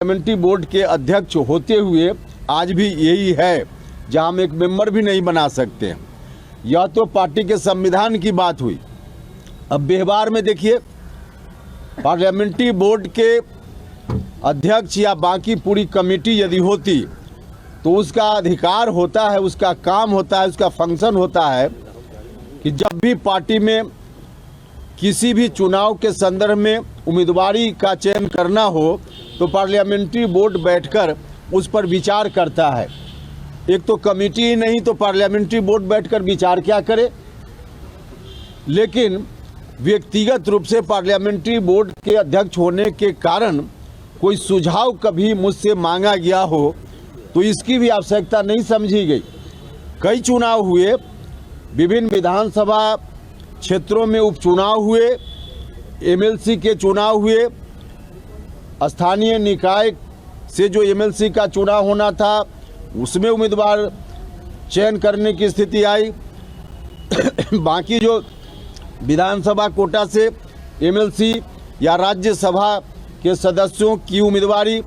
Parliamentary board के अध्यक्ष होते हुए आज भी यही है, जहां हम एक मेंबर भी नहीं बना सकते। यह तो पार्टी के संविधान की बात हुई। अब व्यवहार में देखिए, पार्लियामेंट्री बोर्ड के अध्यक्ष या बाकी पूरी कमेटी यदि होती तो उसका अधिकार होता है, उसका काम होता है, उसका फंक्शन होता है कि जब भी पार्टी में किसी भी चुनाव के संदर्भ में उम्मीदवारी का चयन करना हो तो पार्लियामेंट्री बोर्ड बैठकर उस पर विचार करता है। एक तो कमेटी ही नहीं तो पार्लियामेंट्री बोर्ड बैठकर विचार क्या करे। लेकिन व्यक्तिगत रूप से पार्लियामेंट्री बोर्ड के अध्यक्ष होने के कारण कोई सुझाव कभी मुझसे मांगा गया हो तो इसकी भी आवश्यकता नहीं समझी गई। कई चुनाव हुए, विभिन्न विधानसभा क्षेत्रों में उपचुनाव हुए, एमएलसी के चुनाव हुए, स्थानीय निकाय से जो एमएलसी का चुनाव होना था उसमें उम्मीदवार चयन करने की स्थिति आई। बाकी जो विधानसभा कोटा से एमएलसी या राज्यसभा के सदस्यों की उम्मीदवारी,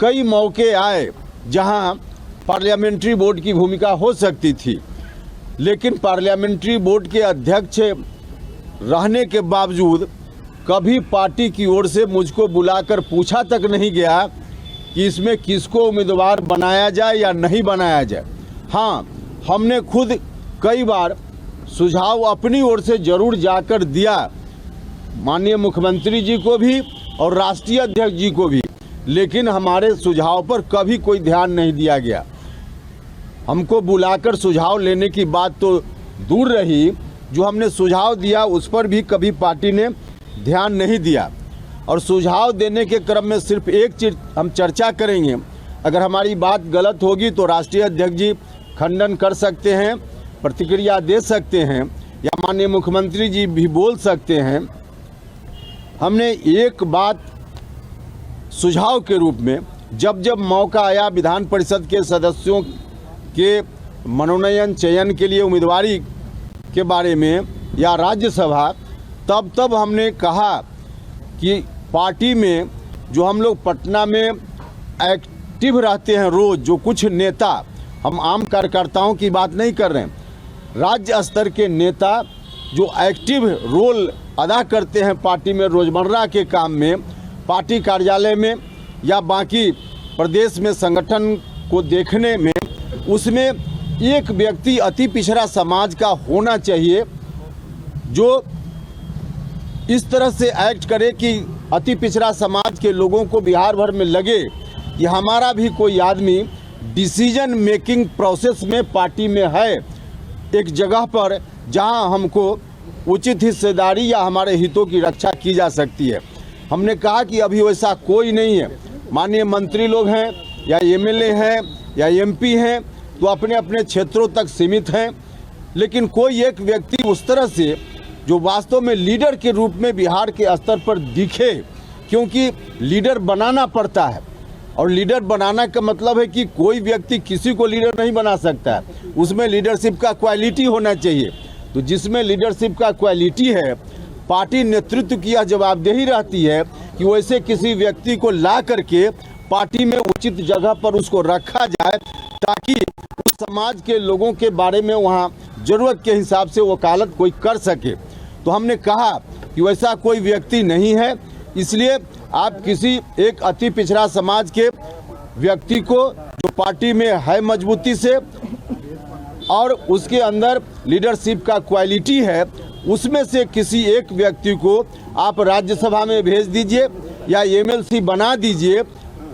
कई मौके आए जहां पार्लियामेंट्री बोर्ड की भूमिका हो सकती थी। लेकिन पार्लियामेंट्री बोर्ड के अध्यक्ष रहने के बावजूद कभी पार्टी की ओर से मुझको बुलाकर पूछा तक नहीं गया कि इसमें किसको उम्मीदवार बनाया जाए या नहीं बनाया जाए। हाँ, हमने खुद कई बार सुझाव अपनी ओर से जरूर जाकर दिया, माननीय मुख्यमंत्री जी को भी और राष्ट्रीय अध्यक्ष जी को भी, लेकिन हमारे सुझाव पर कभी कोई ध्यान नहीं दिया गया। हमको बुलाकर सुझाव लेने की बात तो दूर रही, जो हमने सुझाव दिया उस पर भी कभी पार्टी ने ध्यान नहीं दिया। और सुझाव देने के क्रम में सिर्फ एक चीज हम चर्चा करेंगे, अगर हमारी बात गलत होगी तो राष्ट्रीय अध्यक्ष जी खंडन कर सकते हैं, प्रतिक्रिया दे सकते हैं, या माननीय मुख्यमंत्री जी भी बोल सकते हैं। हमने एक बात सुझाव के रूप में जब जब मौका आया विधान परिषद के सदस्यों के मनोनयन चयन के लिए उम्मीदवारी के बारे में या राज्यसभा, तब हमने कहा कि पार्टी में जो हम लोग पटना में एक्टिव रहते हैं रोज़, जो कुछ नेता, हम आम कार्यकर्ताओं की बात नहीं कर रहे हैं, राज्य स्तर के नेता जो एक्टिव रोल अदा करते हैं पार्टी में रोज़मर्रा के काम में, पार्टी कार्यालय में या बाकी प्रदेश में संगठन को देखने में, उसमें एक व्यक्ति अति पिछड़ा समाज का होना चाहिए जो इस तरह से एक्ट करे कि अति पिछड़ा समाज के लोगों को बिहार भर में लगे कि हमारा भी कोई आदमी डिसीजन मेकिंग प्रोसेस में पार्टी में है, एक जगह पर जहां हमको उचित हिस्सेदारी या हमारे हितों की रक्षा की जा सकती है। हमने कहा कि अभी वैसा कोई नहीं है। माननीय मंत्री लोग हैं या एमएलए हैं या एमपी हैं तो अपने अपने क्षेत्रों तक सीमित हैं, लेकिन कोई एक व्यक्ति उस तरह से जो वास्तव में लीडर के रूप में बिहार के स्तर पर दिखे, क्योंकि लीडर बनाना पड़ता है और लीडर बनाना का मतलब है कि कोई व्यक्ति किसी को लीडर नहीं बना सकता है, उसमें लीडरशिप का क्वालिटी होना चाहिए। तो जिसमें लीडरशिप का क्वालिटी है, पार्टी नेतृत्व की यह जवाबदेही रहती है कि वैसे किसी व्यक्ति को ला करके पार्टी में उचित जगह पर उसको रखा जाए ताकि उस समाज के लोगों के बारे में वहाँ ज़रूरत के हिसाब से वकालत कोई कर सके। तो हमने कहा कि वैसा कोई व्यक्ति नहीं है, इसलिए आप किसी एक अति पिछड़ा समाज के व्यक्ति को जो पार्टी में है मजबूती से और उसके अंदर लीडरशिप का क्वालिटी है, उसमें से किसी एक व्यक्ति को आप राज्यसभा में भेज दीजिए या एमएलसी बना दीजिए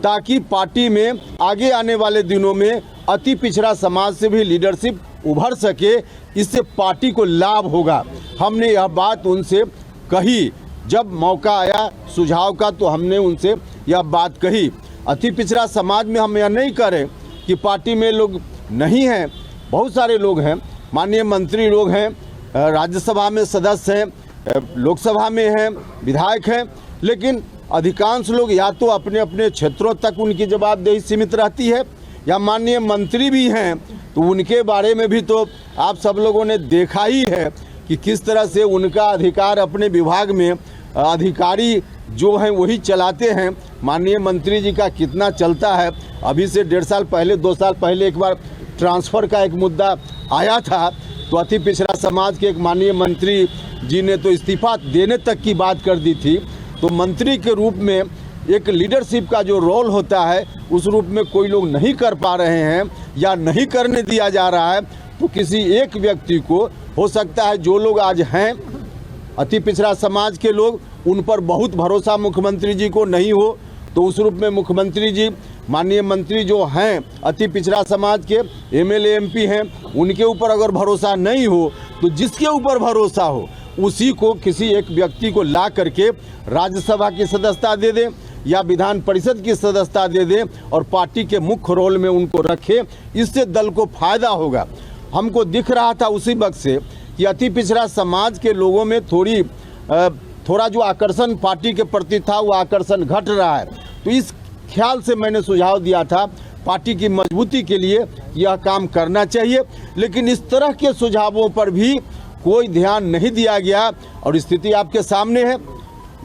ताकि पार्टी में आगे आने वाले दिनों में अति पिछड़ा समाज से भी लीडरशिप उभर सके, इससे पार्टी को लाभ होगा। हमने यह बात उनसे कही, जब मौका आया सुझाव का तो हमने उनसे यह बात कही। अति पिछड़ा समाज में हम यह नहीं करें कि पार्टी में लोग नहीं हैं, बहुत सारे लोग हैं, माननीय मंत्री लोग हैं, राज्यसभा में सदस्य हैं, लोकसभा में हैं, विधायक हैं, लेकिन अधिकांश लोग या तो अपने अपने क्षेत्रों तक उनकी जवाबदेही सीमित रहती है या माननीय मंत्री भी हैं तो उनके बारे में भी तो आप सब लोगों ने देखा ही है कि किस तरह से उनका अधिकार अपने विभाग में अधिकारी जो हैं वही चलाते हैं। माननीय मंत्री जी का कितना चलता है, अभी से 1.5 साल पहले 2 साल पहले एक बार ट्रांसफ़र का एक मुद्दा आया था, तो अति पिछड़ा समाज के एक माननीय मंत्री जी ने तो इस्तीफा देने तक की बात कर दी थी। तो मंत्री के रूप में एक लीडरशिप का जो रोल होता है उस रूप में कोई लोग नहीं कर पा रहे हैं या नहीं करने दिया जा रहा है, तो किसी एक व्यक्ति को हो सकता है, जो लोग आज हैं अति पिछड़ा समाज के लोग, उन पर बहुत भरोसा मुख्यमंत्री जी को नहीं हो, तो उस रूप में मुख्यमंत्री जी माननीय मंत्री जो हैं अति पिछड़ा समाज के एमएलए एमपी हैं, उनके ऊपर अगर भरोसा नहीं हो तो जिसके ऊपर भरोसा हो उसी को किसी एक व्यक्ति को ला करके राज्यसभा की सदस्यता दे दें या विधान परिषद की सदस्यता दे दें और पार्टी के मुख्य रोल में उनको रखें। इससे दल को फायदा होगा। हमको दिख रहा था उसी वक्त से कि अति पिछड़ा समाज के लोगों में थोड़ा जो आकर्षण पार्टी के प्रति था वो आकर्षण घट रहा है। तो इस ख्याल से मैंने सुझाव दिया था पार्टी की मजबूती के लिए यह काम करना चाहिए, लेकिन इस तरह के सुझावों पर भी कोई ध्यान नहीं दिया गया। और स्थिति आपके सामने है,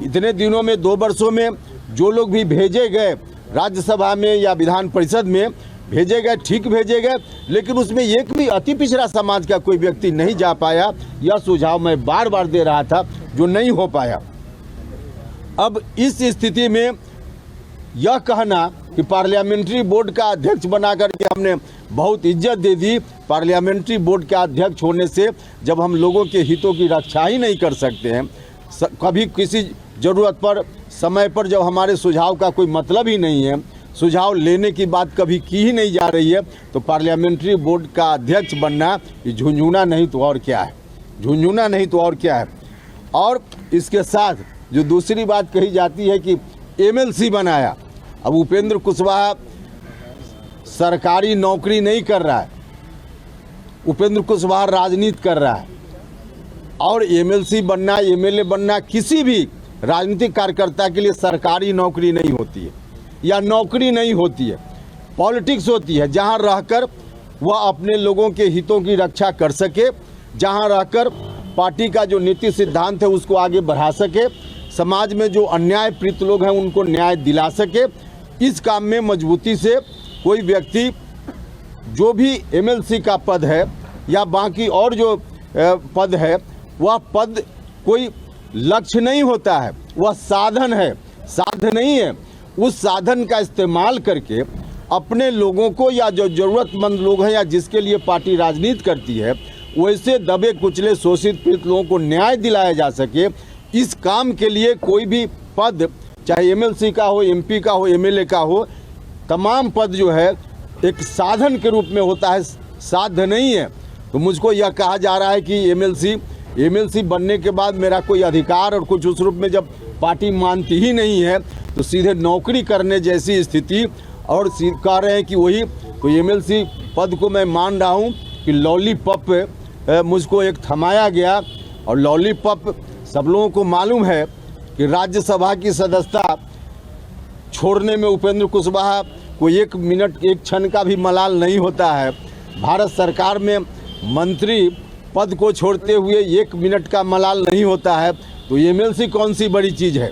इतने दिनों में 2 वर्षों में जो लोग भी भेजे गए राज्यसभा में या विधान परिषद में भेजे गए, ठीक भेजे गए, लेकिन उसमें एक भी अति पिछड़ा समाज का कोई व्यक्ति नहीं जा पाया। यह सुझाव मैं बार बार दे रहा था जो नहीं हो पाया। अब इस स्थिति में यह कहना कि पार्लियामेंट्री बोर्ड का अध्यक्ष बनाकर के हमने बहुत इज्जत दे दी, पार्लियामेंट्री बोर्ड का अध्यक्ष होने से जब हम लोगों के हितों की रक्षा ही नहीं कर सकते हैं, कभी किसी ज़रूरत पर समय पर जब हमारे सुझाव का कोई मतलब ही नहीं है, सुझाव लेने की बात कभी की ही नहीं जा रही है, तो पार्लियामेंट्री बोर्ड का अध्यक्ष बनना ये झुंझुना नहीं तो और क्या है, झुंझुना नहीं तो और क्या है। और इसके साथ जो दूसरी बात कही जाती है कि एमएलसी बनाया, अब उपेंद्र कुशवाहा सरकारी नौकरी नहीं कर रहा है, उपेंद्र कुशवाहा राजनीति कर रहा है। और एमएलसी बनना, एमएलए बनना किसी भी राजनीतिक कार्यकर्ता के लिए सरकारी नौकरी नहीं होती है या नौकरी नहीं होती है, पॉलिटिक्स होती है, जहां रहकर वह अपने लोगों के हितों की रक्षा कर सके, जहां रहकर पार्टी का जो नीति सिद्धांत है उसको आगे बढ़ा सके, समाज में जो अन्याय पीड़ित लोग हैं उनको न्याय दिला सके। इस काम में मजबूती से कोई व्यक्ति जो भी एमएलसी का पद है या बाकी और जो पद है, वह पद कोई लक्ष्य नहीं होता है, वह साधन है, साधन नहीं है। उस साधन का इस्तेमाल करके अपने लोगों को या जो ज़रूरतमंद लोग हैं या जिसके लिए पार्टी राजनीति करती है वैसे दबे कुचले शोषित पीड़ित लोगों को न्याय दिलाया जा सके, इस काम के लिए कोई भी पद चाहे एमएलसी का हो, एमपी का हो, एमएलए का हो, तमाम पद जो है एक साधन के रूप में होता है, साध्य नहीं है। तो मुझको यह कहा जा रहा है कि एमएलसी बनने के बाद मेरा कोई अधिकार और कुछ उस रूप में जब पार्टी मानती ही नहीं है तो सीधे नौकरी करने जैसी स्थिति, और कह रहे हैं कि वही तो एमएलसी पद को मैं मान रहा हूँ कि लॉलीपॉप मुझको एक थमाया गया। और लॉलीपॉप सब लोगों को मालूम है कि राज्यसभा की सदस्यता छोड़ने में उपेंद्र कुशवाहा को 1 मिनट 1 क्षण का भी मलाल नहीं होता है। भारत सरकार में मंत्री पद को छोड़ते हुए 1 मिनट का मलाल नहीं होता है। तो एमएलसी कौन सी बड़ी चीज़ है,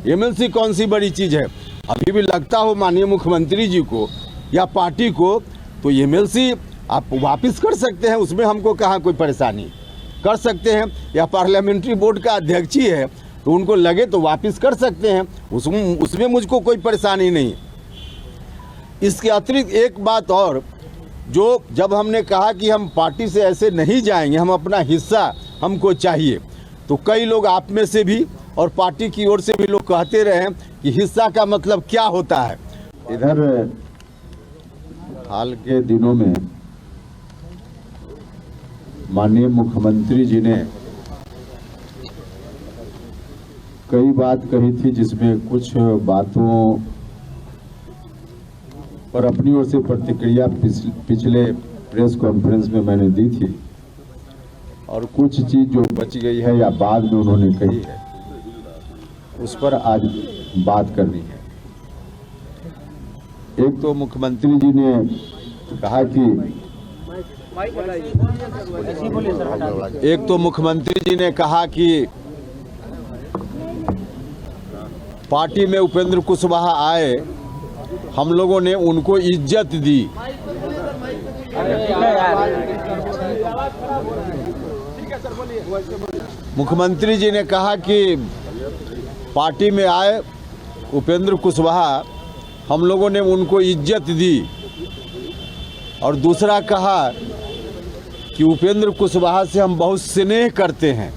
एमएलसी कौन सी बड़ी चीज़ है। अभी भी लगता हो माननीय मुख्यमंत्री जी को या पार्टी को, तो एमएलसी आप वापस कर सकते हैं, उसमें हमको कहाँ कोई परेशानी, कर सकते हैं। या पार्लियामेंट्री बोर्ड का अध्यक्ष ही है तो उनको लगे तो वापस कर सकते हैं, उसमें मुझको कोई परेशानी नहीं। इसके अतिरिक्त एक बात और, जो जब हमने कहा कि हम पार्टी से ऐसे नहीं जाएंगे, हम अपना हिस्सा हमको चाहिए, तो कई लोग आप में से भी और पार्टी की ओर से भी लोग कहते रहे कि हिस्सा का मतलब क्या होता है। इधर हाल के दिनों में माननीय मुख्यमंत्री जी ने कई बात कही थी, जिसमें कुछ बातों पर अपनी ओर से प्रतिक्रिया पिछले प्रेस कॉन्फ्रेंस में मैंने दी थी, और कुछ चीज जो बच गई है या बाद में उन्होंने कही है उस पर आज बात करनी है। एक तो मुख्यमंत्री जी ने कहा कि पार्टी में उपेंद्र कुशवाहा आए, हम लोगों ने उनको इज्जत दी। मुख्यमंत्री जी ने कहा कि पार्टी में आए उपेंद्र कुशवाहा, हम लोगों ने उनको इज्जत दी। और दूसरा कहा कि उपेंद्र कुशवाहा से हम बहुत स्नेह करते हैं।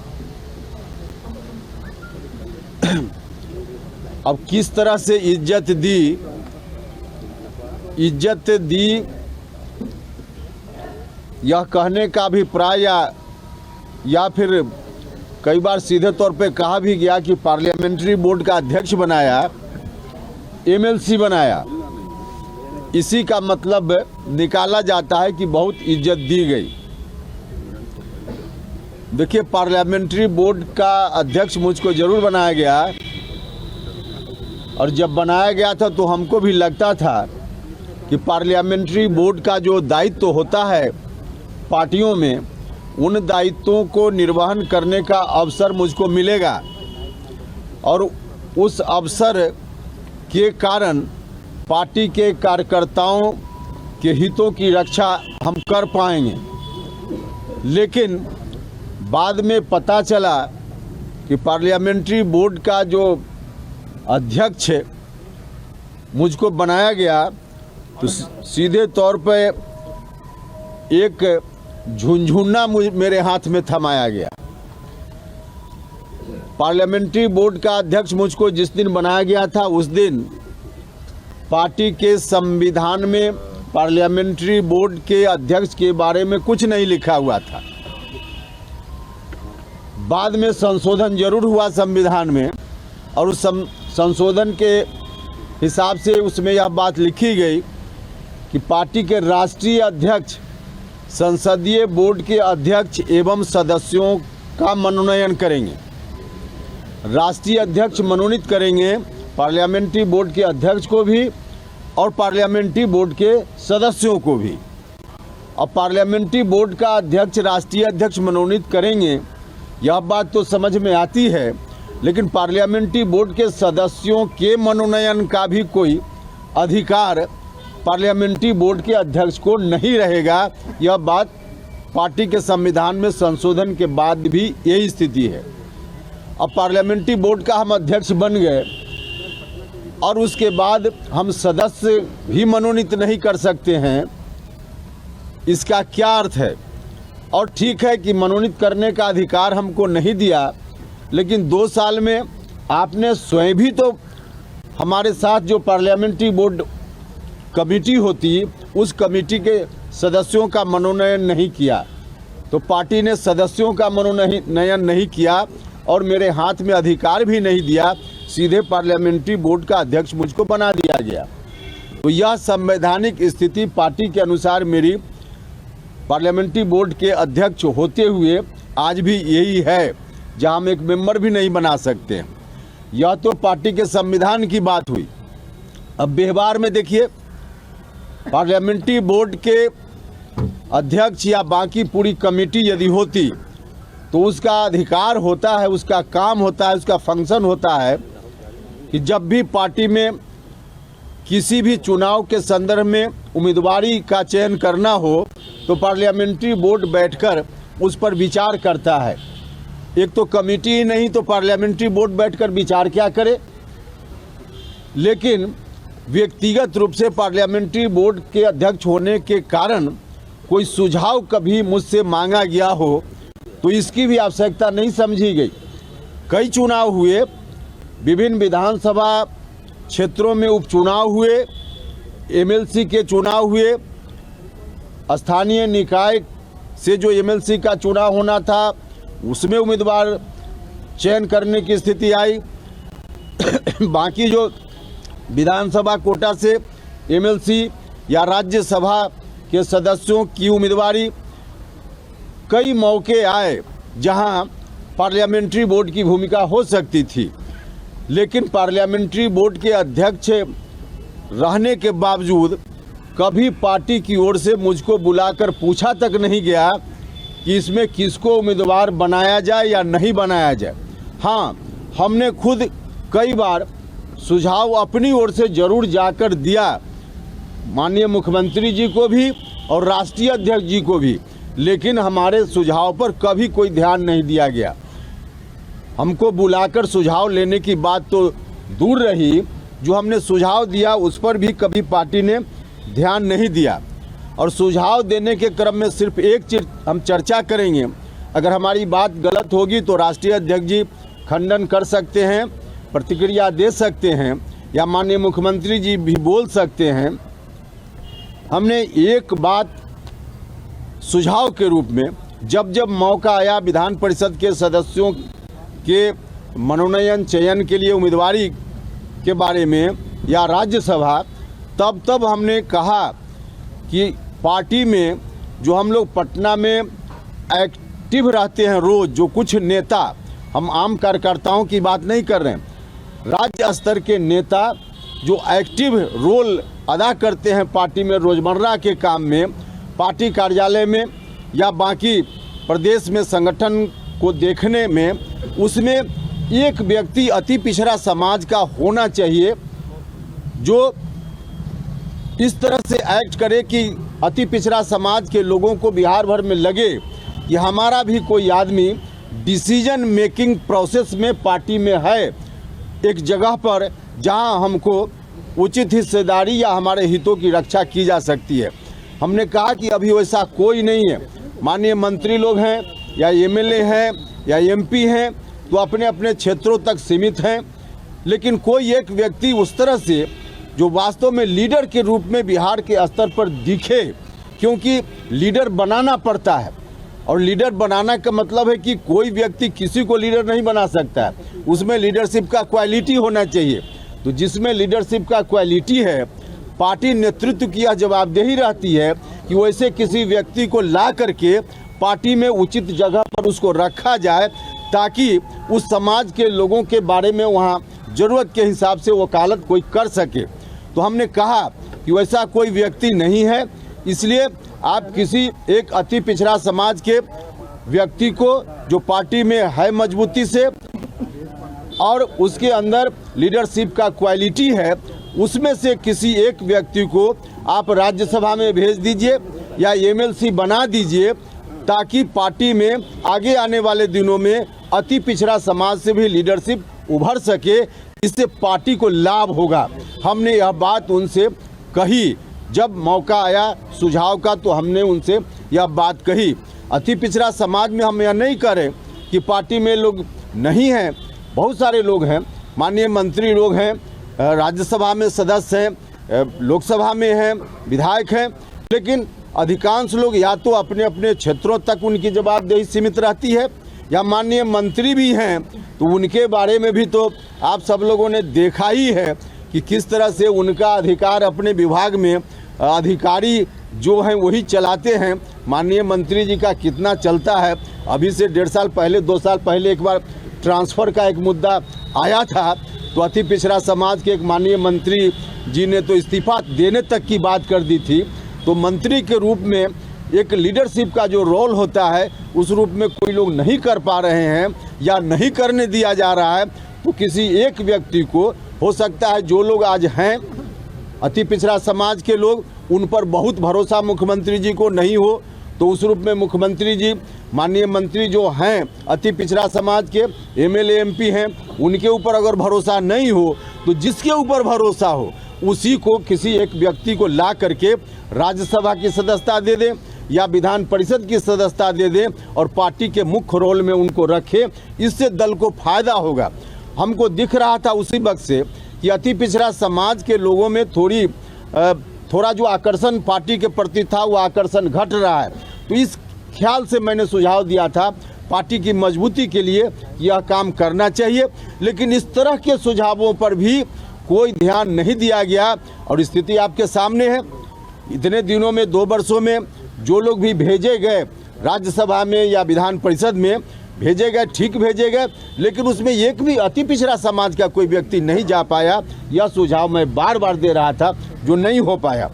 अब किस तरह से इज्जत दी यह कहने का अभिप्राय या फिर कई बार सीधे तौर पे कहा भी गया कि पार्लियामेंट्री बोर्ड का अध्यक्ष बनाया, एमएलसी बनाया, इसी का मतलब निकाला जाता है कि बहुत इज्जत दी गई। देखिए, पार्लियामेंट्री बोर्ड का अध्यक्ष मुझको जरूर बनाया गया, और जब बनाया गया था तो हमको भी लगता था कि पार्लियामेंट्री बोर्ड का जो दायित्व होता है पार्टियों में, उन दायित्वों को निर्वहन करने का अवसर मुझको मिलेगा, और उस अवसर के कारण पार्टी के कार्यकर्ताओं के हितों की रक्षा हम कर पाएंगे। लेकिन बाद में पता चला कि पार्लियामेंट्री बोर्ड का जो अध्यक्ष मुझको बनाया गया तो सीधे तौर पे एक झुनझुना मेरे हाथ में थमाया गया। पार्लियामेंट्री बोर्ड का अध्यक्ष मुझको जिस दिन बनाया गया था, उस दिन पार्टी के संविधान में पार्लियामेंट्री बोर्ड के अध्यक्ष के बारे में कुछ नहीं लिखा हुआ था। बाद में संशोधन जरूर हुआ संविधान में, और उस संशोधन के हिसाब से उसमें यह बात लिखी गई कि पार्टी के राष्ट्रीय अध्यक्ष संसदीय बोर्ड के अध्यक्ष एवं सदस्यों का मनोनयन करेंगे। राष्ट्रीय अध्यक्ष मनोनीत करेंगे पार्लियामेंट्री बोर्ड के अध्यक्ष को भी और पार्लियामेंट्री बोर्ड के सदस्यों को भी। अब पार्लियामेंट्री बोर्ड का अध्यक्ष राष्ट्रीय अध्यक्ष मनोनीत करेंगे, यह बात तो समझ में आती है, लेकिन पार्लियामेंट्री बोर्ड के सदस्यों के मनोनयन का भी कोई अधिकार पार्लियामेंट्री बोर्ड के अध्यक्ष को नहीं रहेगा। यह बात पार्टी के संविधान में संशोधन के बाद भी यही स्थिति है। अब पार्लियामेंट्री बोर्ड का हम अध्यक्ष बन गए और उसके बाद हम सदस्य भी मनोनीत नहीं कर सकते हैं, इसका क्या अर्थ है? और ठीक है कि मनोनीत करने का अधिकार हमको नहीं दिया, लेकिन 2 साल में आपने स्वयं भी तो हमारे साथ जो पार्लियामेंट्री बोर्ड कमेटी होती, उस कमेटी के सदस्यों का मनोनयन नहीं किया। तो पार्टी ने सदस्यों का मनोनयन नहीं किया और मेरे हाथ में अधिकार भी नहीं दिया, सीधे पार्लियामेंट्री बोर्ड का अध्यक्ष मुझको बना दिया गया। तो यह संवैधानिक स्थिति पार्टी के अनुसार मेरी पार्लियामेंट्री बोर्ड के अध्यक्ष होते हुए आज भी यही है, जहां हम एक मेंबर भी नहीं बना सकते। यह तो पार्टी के संविधान की बात हुई। अब व्यवहार में देखिए, पार्लियामेंट्री बोर्ड के अध्यक्ष या बाकी पूरी कमेटी यदि होती तो उसका अधिकार होता है, उसका काम होता है, उसका फंक्शन होता है कि जब भी पार्टी में किसी भी चुनाव के संदर्भ में उम्मीदवारी का चयन करना हो तो पार्लियामेंट्री बोर्ड बैठकर उस पर विचार करता है। एक तो कमेटी ही नहीं तो पार्लियामेंट्री बोर्ड बैठकर विचार क्या करे। लेकिन व्यक्तिगत रूप से पार्लियामेंट्री बोर्ड के अध्यक्ष होने के कारण कोई सुझाव कभी मुझसे मांगा गया हो तो इसकी भी आवश्यकता नहीं समझी गई। कई चुनाव हुए, विभिन्न विधानसभा क्षेत्रों में उपचुनाव हुए, एमएलसी के चुनाव हुए, स्थानीय निकाय से जो एमएलसी का चुनाव होना था उसमें उम्मीदवार चयन करने की स्थिति आई। बाकी जो विधानसभा कोटा से एमएलसी या राज्यसभा के सदस्यों की उम्मीदवारी, कई मौके आए जहां पार्लियामेंट्री बोर्ड की भूमिका हो सकती थी, लेकिन पार्लियामेंट्री बोर्ड के अध्यक्ष रहने के बावजूद कभी पार्टी की ओर से मुझको बुलाकर पूछा तक नहीं गया कि इसमें किसको उम्मीदवार बनाया जाए या नहीं बनाया जाए। हाँ, हमने खुद कई बार सुझाव अपनी ओर से जरूर जाकर दिया, माननीय मुख्यमंत्री जी को भी और राष्ट्रीय अध्यक्ष जी को भी, लेकिन हमारे सुझाव पर कभी कोई ध्यान नहीं दिया गया। हमको बुलाकर सुझाव लेने की बात तो दूर रही, जो हमने सुझाव दिया उस पर भी कभी पार्टी ने ध्यान नहीं दिया। और सुझाव देने के क्रम में सिर्फ एक चीज हम चर्चा करेंगे, अगर हमारी बात गलत होगी तो राष्ट्रीय अध्यक्ष जी खंडन कर सकते हैं, प्रतिक्रिया दे सकते हैं, या माननीय मुख्यमंत्री जी भी बोल सकते हैं। हमने एक बात सुझाव के रूप में जब जब मौका आया विधान परिषद के सदस्यों के मनोनयन चयन के लिए उम्मीदवारी के बारे में या राज्यसभा, तब हमने कहा कि पार्टी में जो हम लोग पटना में एक्टिव रहते हैं रोज, जो कुछ नेता, हम आम कार्यकर्ताओं की बात नहीं कर रहे हैं, राज्य स्तर के नेता जो एक्टिव रोल अदा करते हैं पार्टी में रोजमर्रा के काम में, पार्टी कार्यालय में या बाकी प्रदेश में संगठन को देखने में, उसमें एक व्यक्ति अति पिछड़ा समाज का होना चाहिए जो इस तरह से एक्ट करे कि अति पिछड़ा समाज के लोगों को बिहार भर में लगे कि हमारा भी कोई आदमी डिसीजन मेकिंग प्रोसेस में पार्टी में है, एक जगह पर जहां हमको उचित हिस्सेदारी या हमारे हितों की रक्षा की जा सकती है। हमने कहा कि अभी वैसा कोई नहीं है। माननीय मंत्री लोग हैं या एमएलए हैं या एमपी हैं तो अपने अपने क्षेत्रों तक सीमित हैं, लेकिन कोई एक व्यक्ति उस तरह से जो वास्तव में लीडर के रूप में बिहार के स्तर पर दिखे, क्योंकि लीडर बनाना पड़ता है और लीडर बनाना का मतलब है कि कोई व्यक्ति किसी को लीडर नहीं बना सकता है, उसमें लीडरशिप का क्वालिटी होना चाहिए। तो जिसमें लीडरशिप का क्वालिटी है, पार्टी नेतृत्व की यह जवाबदेही रहती है कि वैसे किसी व्यक्ति को ला करके पार्टी में उचित जगह पर उसको रखा जाए ताकि उस समाज के लोगों के बारे में वहाँ ज़रूरत के हिसाब से वकालत कोई कर सके। तो हमने कहा कि वैसा कोई व्यक्ति नहीं है, इसलिए आप किसी एक अति पिछड़ा समाज के व्यक्ति को जो पार्टी में है मजबूती से और उसके अंदर लीडरशिप का क्वालिटी है, उसमें से किसी एक व्यक्ति को आप राज्यसभा में भेज दीजिए या एमएलसी बना दीजिए ताकि पार्टी में आगे आने वाले दिनों में अति पिछड़ा समाज से भी लीडरशिप उभर सके, इससे पार्टी को लाभ होगा। हमने यह बात उनसे कही, जब मौका आया सुझाव का तो हमने उनसे यह बात कही। अति पिछड़ा समाज में हम यह नहीं करें कि पार्टी में लोग नहीं हैं, बहुत सारे लोग हैं, माननीय मंत्री लोग हैं, राज्यसभा में सदस्य हैं, लोकसभा में हैं, विधायक हैं, लेकिन अधिकांश लोग या तो अपने अपने क्षेत्रों तक उनकी जवाबदेही सीमित रहती है या माननीय मंत्री भी हैं तो उनके बारे में भी तो आप सब लोगों ने देखा ही है कि किस तरह से उनका अधिकार अपने विभाग में अधिकारी जो हैं वही चलाते हैं। माननीय मंत्री जी का कितना चलता है, अभी से 1.5 साल पहले 2 साल पहले एक बार ट्रांसफ़र का एक मुद्दा आया था तो अति पिछड़ा समाज के एक माननीय मंत्री जी ने तो इस्तीफा देने तक की बात कर दी थी। तो मंत्री के रूप में एक लीडरशिप का जो रोल होता है उस रूप में कोई लोग नहीं कर पा रहे हैं या नहीं करने दिया जा रहा है, तो किसी एक व्यक्ति को हो सकता है, जो लोग आज हैं अति पिछड़ा समाज के लोग, उन पर बहुत भरोसा मुख्यमंत्री जी को नहीं हो, तो उस रूप में मुख्यमंत्री जी माननीय मंत्री जो हैं अति पिछड़ा समाज के एमएलए एमपी हैं, उनके ऊपर अगर भरोसा नहीं हो तो जिसके ऊपर भरोसा हो उसी को किसी एक व्यक्ति को ला करके राज्यसभा की सदस्यता दे दें या विधान परिषद की सदस्यता दे दें और पार्टी के मुख्य रोल में उनको रखें, इससे दल को फायदा होगा। हमको दिख रहा था उसी वक्त से कि अति पिछड़ा समाज के लोगों में थोड़ा जो आकर्षण पार्टी के प्रति था वो आकर्षण घट रहा है, तो इस ख्याल से मैंने सुझाव दिया था पार्टी की मजबूती के लिए यह काम करना चाहिए। लेकिन इस तरह के सुझावों पर भी कोई ध्यान नहीं दिया गया और स्थिति आपके सामने है। इतने दिनों में 2 वर्षों में जो लोग भी भेजे गए राज्यसभा में या विधान परिषद में भेजे गए, ठीक भेजे गए, लेकिन उसमें एक भी अति पिछड़ा समाज का कोई व्यक्ति नहीं जा पाया। यह सुझाव मैं बार बार दे रहा था जो नहीं हो पाया।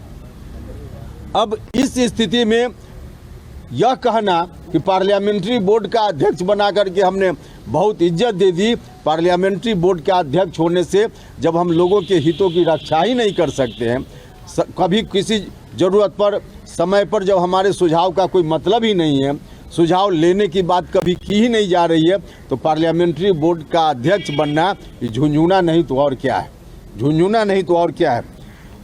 अब इस स्थिति में यह कहना कि पार्लियामेंट्री बोर्ड का अध्यक्ष बना करके हमने बहुत इज्जत दे दी पार्लियामेंट्री बोर्ड के अध्यक्ष होने से, जब हम लोगों के हितों की रक्षा ही नहीं कर सकते हैं। कभी किसी ज़रूरत पर समय पर जब हमारे सुझाव का कोई मतलब ही नहीं है, सुझाव लेने की बात कभी की ही नहीं जा रही है, तो पार्लियामेंट्री बोर्ड का अध्यक्ष बनना ये झुंझुना नहीं तो और क्या है, झुंझुना नहीं तो और क्या है।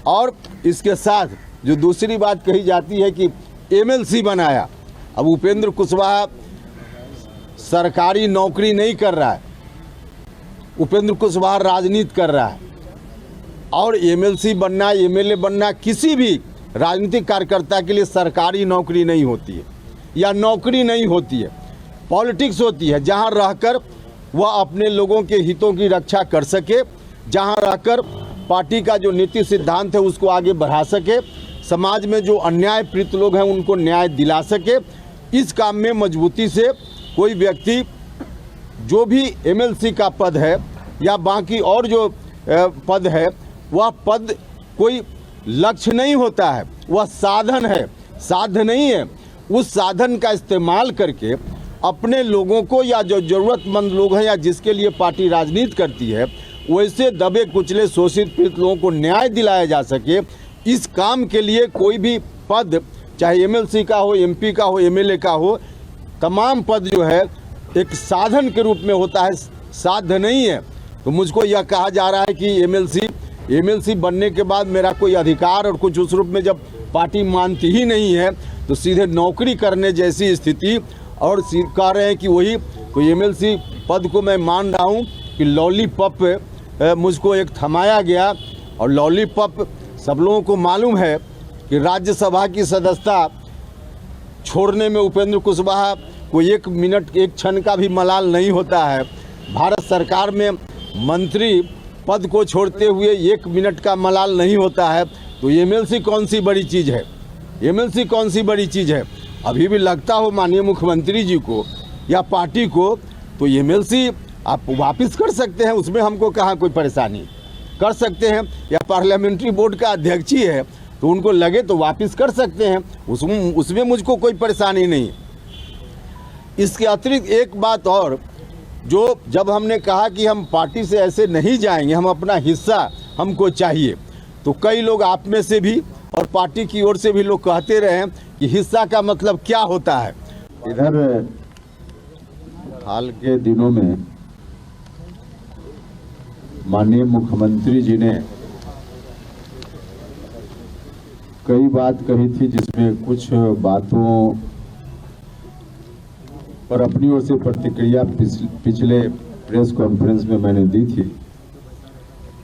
और इसके साथ जो दूसरी बात कही जाती है कि एमएलसी बनाया। अब उपेंद्र कुशवाहा सरकारी नौकरी नहीं कर रहा है, उपेंद्र कुशवाहा राजनीति कर रहा है। और एमएलसी बनना, एमएलए बनना किसी भी राजनीतिक कार्यकर्ता के लिए सरकारी नौकरी नहीं होती है या नौकरी नहीं होती है, पॉलिटिक्स होती है, जहां रहकर वह अपने लोगों के हितों की रक्षा कर सके, जहां रहकर पार्टी का जो नीति सिद्धांत है उसको आगे बढ़ा सके, समाज में जो अन्याय पीड़ित लोग हैं उनको न्याय दिला सके। इस काम में मजबूती से कोई व्यक्ति जो भी एमएलसी का पद है या बाकी और जो पद है, वह पद कोई लक्ष्य नहीं होता है, वह साधन है, साध्य नहीं है। उस साधन का इस्तेमाल करके अपने लोगों को या जो ज़रूरतमंद लोग हैं या जिसके लिए पार्टी राजनीति करती है, वैसे दबे कुचले शोषित पीड़ित लोगों को न्याय दिलाया जा सके। इस काम के लिए कोई भी पद, चाहे एमएलसी का हो, एमपी का हो, एमएलए का हो, तमाम पद जो है एक साधन के रूप में होता है, साध्य नहीं है। तो मुझको यह कहा जा रहा है कि एमएलसी बनने के बाद मेरा कोई अधिकार और कुछ उस रूप में जब पार्टी मानती ही नहीं है, तो सीधे नौकरी करने जैसी स्थिति। और कह रहे हैं कि वही तो एमएलसी पद को मैं मान रहा हूँ कि लॉलीपॉप मुझको एक थमाया गया। और लॉलीपॉप सब लोगों को मालूम है कि राज्यसभा की सदस्यता छोड़ने में उपेंद्र कुशवाहा को एक मिनट, एक क्षण का भी मलाल नहीं होता है। भारत सरकार में मंत्री पद को छोड़ते हुए एक मिनट का मलाल नहीं होता है। तो एमएलसी कौन सी बड़ी चीज़ है, एमएलसी कौन सी बड़ी चीज़ है। अभी भी लगता हो माननीय मुख्यमंत्री जी को या पार्टी को, तो एमएलसी आप वापस कर सकते हैं, उसमें हमको कहाँ कोई परेशानी, कर सकते हैं। या पार्लियामेंट्री बोर्ड का अध्यक्ष ही है तो उनको लगे तो वापस कर सकते हैं, उसमें मुझको कोई परेशानी नहीं। इसके अतिरिक्त एक बात और, जो जब हमने कहा कि हम पार्टी से ऐसे नहीं जाएंगे, हम अपना हिस्सा हमको चाहिए, तो कई लोग आप में से भी और पार्टी की ओर से भी लोग कहते रहे कि हिस्सा का मतलब क्या होता है। इधर हाल के दिनों में माननीय मुख्यमंत्री जी ने कई बात कही थी, जिसमें कुछ बातों पर अपनी ओर से प्रतिक्रिया पिछले प्रेस कॉन्फ्रेंस में मैंने दी थी,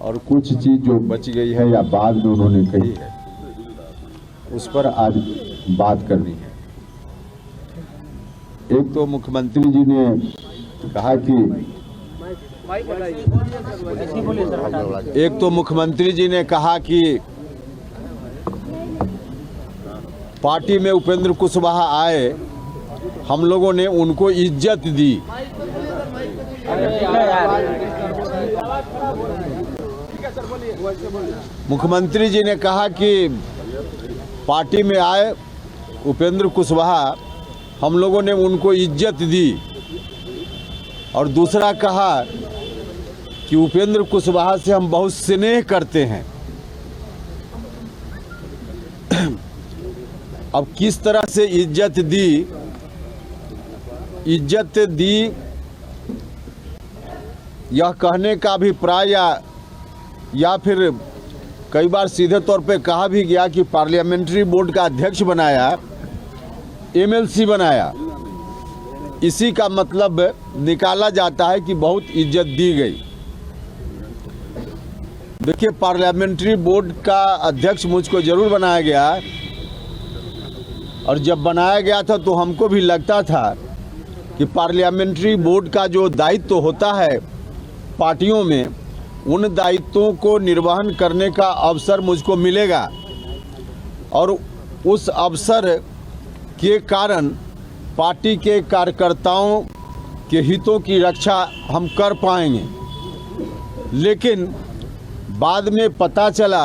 और कुछ चीज जो बच गई है या बाद में उन्होंने कही है, उस पर आज बात करनी है। एक तो मुख्यमंत्री जी ने कहा कि पार्टी में उपेंद्र कुशवाहा आए, हम लोगों ने उनको इज्जत दी। मुख्यमंत्री जी ने कहा कि पार्टी में आए उपेंद्र कुशवाहा, हम लोगों ने उनको इज्जत दी। और दूसरा कहा कि उपेंद्र कुशवाहा से हम बहुत स्नेह करते हैं। अब किस तरह से इज्जत दी, यह कहने का अभिप्राय या फिर कई बार सीधे तौर पे कहा भी गया कि पार्लियामेंट्री बोर्ड का अध्यक्ष बनाया, एमएलसी बनाया, इसी का मतलब निकाला जाता है कि बहुत इज्जत दी गई। देखिए, पार्लियामेंट्री बोर्ड का अध्यक्ष मुझको जरूर बनाया गया, और जब बनाया गया था तो हमको भी लगता था कि पार्लियामेंट्री बोर्ड का जो दायित्व होता है पार्टियों में, उन दायित्वों को निर्वहन करने का अवसर मुझको मिलेगा, और उस अवसर के कारण पार्टी के कार्यकर्ताओं के हितों की रक्षा हम कर पाएंगे। लेकिन बाद में पता चला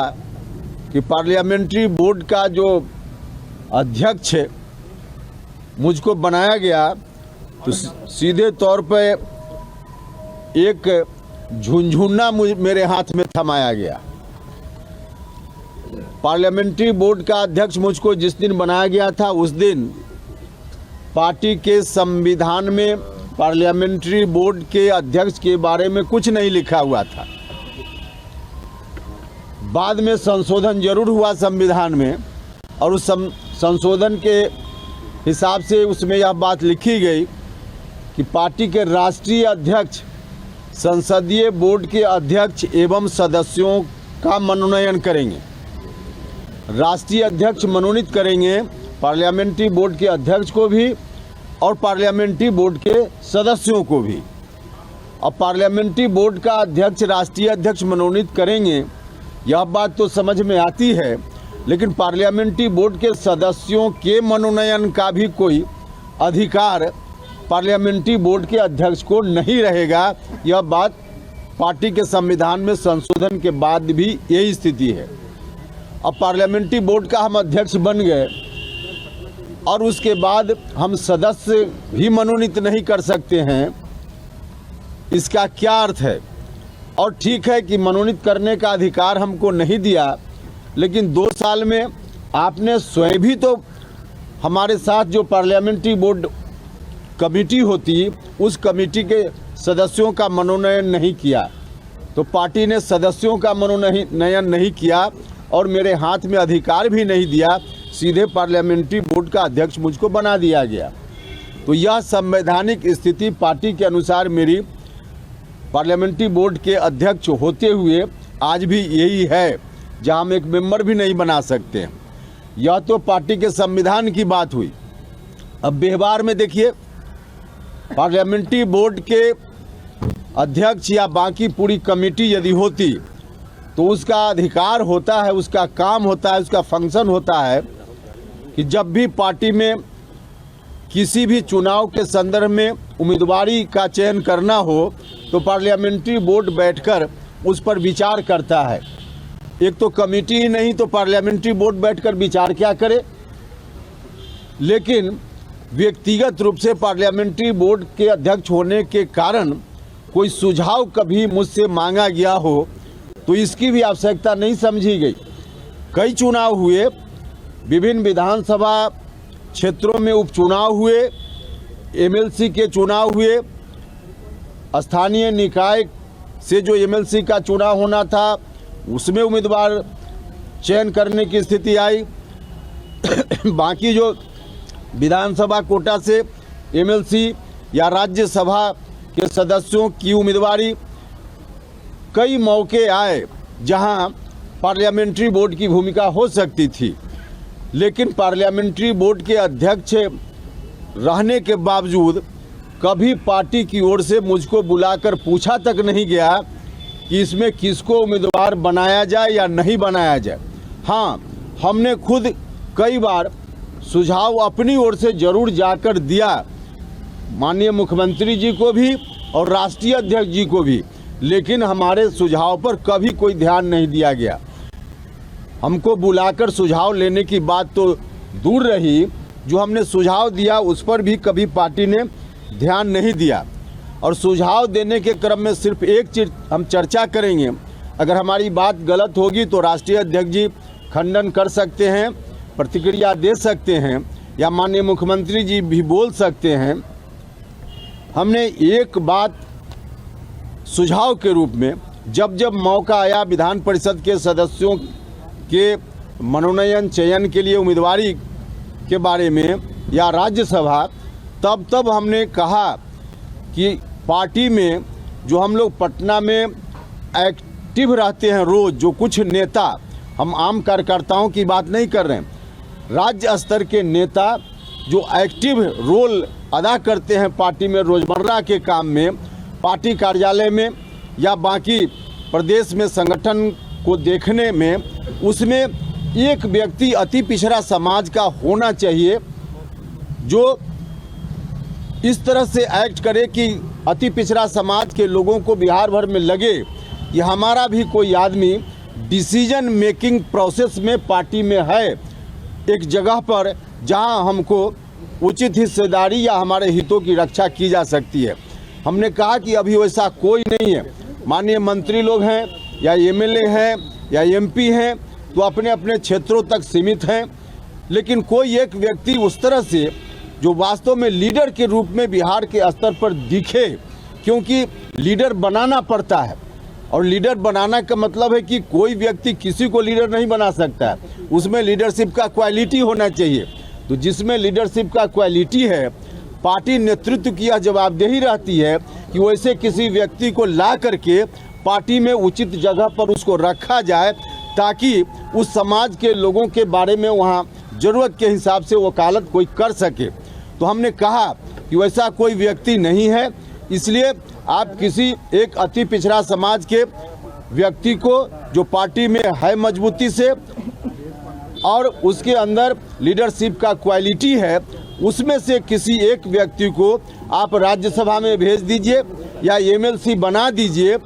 कि पार्लियामेंट्री बोर्ड का जो अध्यक्ष मुझको बनाया गया, तो सीधे तौर पे एक झुनझुना मेरे हाथ में थमाया गया। पार्लियामेंट्री बोर्ड का अध्यक्ष मुझको जिस दिन बनाया गया था, उस दिन पार्टी के संविधान में पार्लियामेंट्री बोर्ड के अध्यक्ष के बारे में कुछ नहीं लिखा हुआ था। बाद में संशोधन जरूर हुआ संविधान में, और उस संशोधन के हिसाब से उसमें यह बात लिखी गई कि पार्टी के राष्ट्रीय अध्यक्ष संसदीय बोर्ड के अध्यक्ष एवं सदस्यों का मनोनयन करेंगे। राष्ट्रीय अध्यक्ष मनोनीत करेंगे पार्लियामेंट्री बोर्ड के अध्यक्ष को भी और पार्लियामेंट्री बोर्ड के सदस्यों को भी। अब पार्लियामेंट्री बोर्ड का अध्यक्ष राष्ट्रीय अध्यक्ष मनोनीत करेंगे, यह बात तो समझ में आती है, लेकिन पार्लियामेंट्री बोर्ड के सदस्यों के मनोनयन का भी कोई अधिकार पार्लियामेंट्री बोर्ड के अध्यक्ष को नहीं रहेगा। यह बात पार्टी के संविधान में संशोधन के बाद भी यही स्थिति है। अब पार्लियामेंट्री बोर्ड का हम अध्यक्ष बन गए और उसके बाद हम सदस्य भी मनोनीत नहीं कर सकते हैं, इसका क्या अर्थ है? और ठीक है कि मनोनीत करने का अधिकार हमको नहीं दिया, लेकिन 2 साल में आपने स्वयं भी तो हमारे साथ जो पार्लियामेंट्री बोर्ड कमेटी होती, उस कमेटी के सदस्यों का मनोनयन नहीं किया। तो पार्टी ने सदस्यों का मनोनयन नहीं किया और मेरे हाथ में अधिकार भी नहीं दिया, सीधे पार्लियामेंट्री बोर्ड का अध्यक्ष मुझको बना दिया गया। तो यह संवैधानिक स्थिति पार्टी के अनुसार मेरी पार्लियामेंट्री बोर्ड के अध्यक्ष होते हुए आज भी यही है, जहां हम एक मेंबर भी नहीं बना सकते। यह तो पार्टी के संविधान की बात हुई। अब व्यवहार में देखिए, पार्लियामेंट्री बोर्ड के अध्यक्ष या बाकी पूरी कमेटी यदि होती तो उसका अधिकार होता है, उसका काम होता है, उसका फंक्शन होता है कि जब भी पार्टी में किसी भी चुनाव के संदर्भ में उम्मीदवारी का चयन करना हो तो पार्लियामेंट्री बोर्ड बैठकर उस पर विचार करता है। एक तो कमेटी ही नहीं तो पार्लियामेंट्री बोर्ड बैठकर विचार क्या करे। लेकिन व्यक्तिगत रूप से पार्लियामेंट्री बोर्ड के अध्यक्ष होने के कारण कोई सुझाव कभी मुझसे मांगा गया हो तो इसकी भी आवश्यकता नहीं समझी गई। कई चुनाव हुए, विभिन्न विधानसभा क्षेत्रों में उपचुनाव हुए, एमएलसी के चुनाव हुए, स्थानीय निकाय से जो एमएलसी का चुनाव होना था उसमें उम्मीदवार चयन करने की स्थिति आई। बाकी जो विधानसभा कोटा से एमएलसी या राज्यसभा के सदस्यों की उम्मीदवारी, कई मौके आए जहां पार्लियामेंट्री बोर्ड की भूमिका हो सकती थी, लेकिन पार्लियामेंट्री बोर्ड के अध्यक्ष रहने के बावजूद कभी पार्टी की ओर से मुझको बुलाकर पूछा तक नहीं गया कि इसमें किसको उम्मीदवार बनाया जाए या नहीं बनाया जाए। हाँ, हमने खुद कई बार सुझाव अपनी ओर से जरूर जाकर दिया, माननीय मुख्यमंत्री जी को भी और राष्ट्रीय अध्यक्ष जी को भी, लेकिन हमारे सुझाव पर कभी कोई ध्यान नहीं दिया गया। हमको बुलाकर सुझाव लेने की बात तो दूर रही, जो हमने सुझाव दिया उस पर भी कभी पार्टी ने ध्यान नहीं दिया। और सुझाव देने के क्रम में सिर्फ एक चीज हम चर्चा करेंगे, अगर हमारी बात गलत होगी तो राष्ट्रीय अध्यक्ष जी खंडन कर सकते हैं, प्रतिक्रिया दे सकते हैं, या माननीय मुख्यमंत्री जी भी बोल सकते हैं। हमने एक बात सुझाव के रूप में जब जब मौका आया विधान परिषद के सदस्यों के मनोनयन चयन के लिए उम्मीदवारी के बारे में या राज्यसभा, तब हमने कहा कि पार्टी में जो हम लोग पटना में एक्टिव रहते हैं रोज़, जो कुछ नेता, हम आम कार्यकर्ताओं की बात नहीं कर रहे हैं, राज्य स्तर के नेता जो एक्टिव रोल अदा करते हैं पार्टी में रोज़मर्रा के काम में, पार्टी कार्यालय में या बाकी प्रदेश में संगठन को देखने में, उसमें एक व्यक्ति अति पिछड़ा समाज का होना चाहिए जो इस तरह से एक्ट करे कि अति पिछड़ा समाज के लोगों को बिहार भर में लगे कि हमारा भी कोई आदमी डिसीजन मेकिंग प्रोसेस में पार्टी में है, एक जगह पर जहां हमको उचित हिस्सेदारी या हमारे हितों की रक्षा की जा सकती है। हमने कहा कि अभी वैसा कोई नहीं है। माननीय मंत्री लोग हैं या एमएलए हैं या एमपी हैं तो अपने अपने क्षेत्रों तक सीमित हैं, लेकिन कोई एक व्यक्ति उस तरह से जो वास्तव में लीडर के रूप में बिहार के स्तर पर दिखे, क्योंकि लीडर बनाना पड़ता है और लीडर बनाना का मतलब है कि कोई व्यक्ति किसी को लीडर नहीं बना सकता है, उसमें लीडरशिप का क्वालिटी होना चाहिए। तो जिसमें लीडरशिप का क्वालिटी है, पार्टी नेतृत्व की यह जवाबदेही रहती है कि वैसे किसी व्यक्ति को ला करके पार्टी में उचित जगह पर उसको रखा जाए ताकि उस समाज के लोगों के बारे में वहाँ ज़रूरत के हिसाब से वकालत कोई कर सके। तो हमने कहा कि वैसा कोई व्यक्ति नहीं है, इसलिए आप किसी एक अति पिछड़ा समाज के व्यक्ति को जो पार्टी में है मजबूती से और उसके अंदर लीडरशिप का क्वालिटी है, उसमें से किसी एक व्यक्ति को आप राज्यसभा में भेज दीजिए या एमएलसी बना दीजिए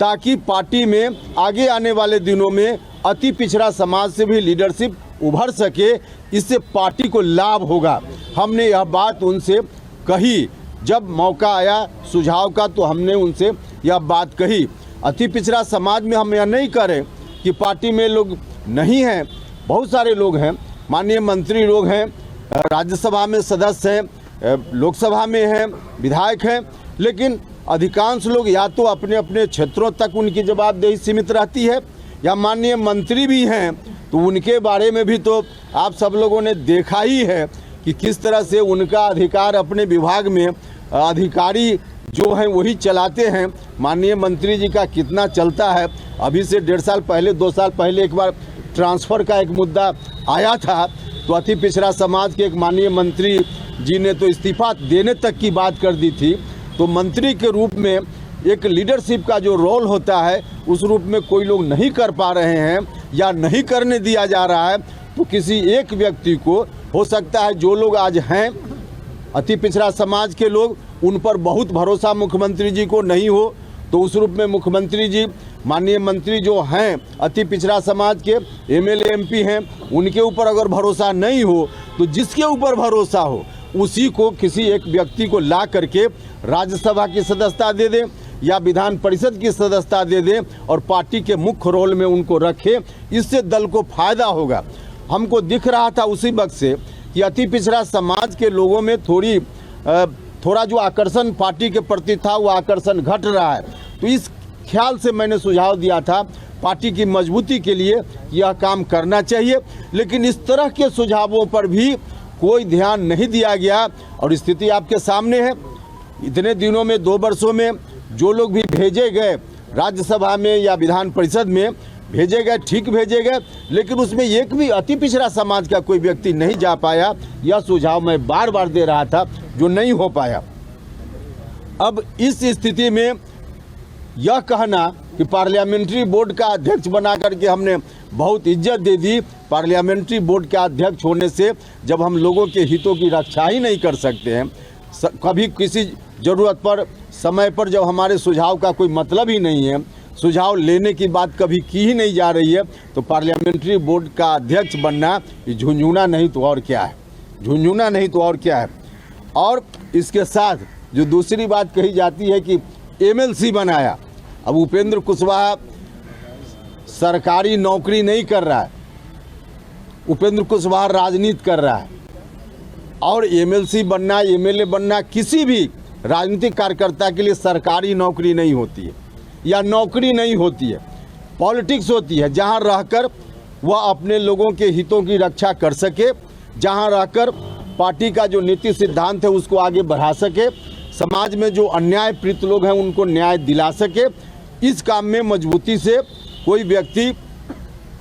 ताकि पार्टी में आगे आने वाले दिनों में अति पिछड़ा समाज से भी लीडरशिप उभर सके, इससे पार्टी को लाभ होगा। हमने यह बात उनसे कही, जब मौका आया सुझाव का तो हमने उनसे यह बात कही। अति पिछड़ा समाज में हम यह नहीं करें कि पार्टी में लोग नहीं हैं, बहुत सारे लोग हैं, माननीय मंत्री लोग हैं, राज्यसभा में सदस्य हैं, लोकसभा में हैं, विधायक हैं, लेकिन अधिकांश लोग या तो अपने अपने क्षेत्रों तक उनकी जवाबदेही सीमित रहती है या माननीय मंत्री भी हैं तो उनके बारे में भी तो आप सब लोगों ने देखा ही है कि किस तरह से उनका अधिकार अपने विभाग में अधिकारी जो हैं वही चलाते हैं। माननीय मंत्री जी का कितना चलता है, अभी से 1.5 साल पहले 2 साल पहले एक बार ट्रांसफ़र का एक मुद्दा आया था तो अति पिछड़ा समाज के एक माननीय मंत्री जी ने तो इस्तीफा देने तक की बात कर दी थी। तो मंत्री के रूप में एक लीडरशिप का जो रोल होता है उस रूप में कोई लोग नहीं कर पा रहे हैं या नहीं करने दिया जा रहा है, तो किसी एक व्यक्ति को हो सकता है, जो लोग आज हैं अति पिछड़ा समाज के लोग, उन पर बहुत भरोसा मुख्यमंत्री जी को नहीं हो, तो उस रूप में मुख्यमंत्री जी माननीय मंत्री जो हैं अति पिछड़ा समाज के एमएलए एमपी हैं, उनके ऊपर अगर भरोसा नहीं हो तो जिसके ऊपर भरोसा हो उसी को किसी एक व्यक्ति को ला करके राज्यसभा की सदस्यता दे दें या विधान परिषद की सदस्यता दे दें और पार्टी के मुख्य रोल में उनको रखें, इससे दल को फायदा होगा। हमको दिख रहा था उसी वक्त से कि अति पिछड़ा समाज के लोगों में थोड़ा जो आकर्षण पार्टी के प्रति था वो आकर्षण घट रहा है, तो इस ख्याल से मैंने सुझाव दिया था पार्टी की मजबूती के लिए यह काम करना चाहिए। लेकिन इस तरह के सुझावों पर भी कोई ध्यान नहीं दिया गया और स्थिति आपके सामने है। इतने दिनों में 2 वर्षों में जो लोग भी भेजे गए राज्यसभा में या विधान परिषद में भेजे गए, ठीक भेजे गए, लेकिन उसमें एक भी अति पिछड़ा समाज का कोई व्यक्ति नहीं जा पाया। यह सुझाव मैं बार बार दे रहा था जो नहीं हो पाया। अब इस स्थिति में यह कहना कि पार्लियामेंट्री बोर्ड का अध्यक्ष बना करके हमने बहुत इज्जत दे दी, पार्लियामेंट्री बोर्ड के अध्यक्ष होने से जब हम लोगों के हितों की रक्षा ही नहीं कर सकते हैं, कभी किसी ज़रूरत पर समय पर जब हमारे सुझाव का कोई मतलब ही नहीं है, सुझाव लेने की बात कभी की ही नहीं जा रही है, तो पार्लियामेंट्री बोर्ड का अध्यक्ष बनना ये झुंझुना नहीं तो और क्या है, झुंझुना नहीं तो और क्या है। और इसके साथ जो दूसरी बात कही जाती है कि एमएलसी बनाया, अब उपेंद्र कुशवाहा सरकारी नौकरी नहीं कर रहा है, उपेंद्र कुशवाहा राजनीति कर रहा है और एमएलसी बनना, एमएलए बनना किसी भी राजनीतिक कार्यकर्ता के लिए सरकारी नौकरी नहीं होती है या नौकरी नहीं होती है, पॉलिटिक्स होती है, जहां रहकर वह अपने लोगों के हितों की रक्षा कर सके, जहां रहकर पार्टी का जो नीति सिद्धांत है उसको आगे बढ़ा सके, समाज में जो अन्याय पीड़ित लोग हैं उनको न्याय दिला सके। इस काम में मजबूती से कोई व्यक्ति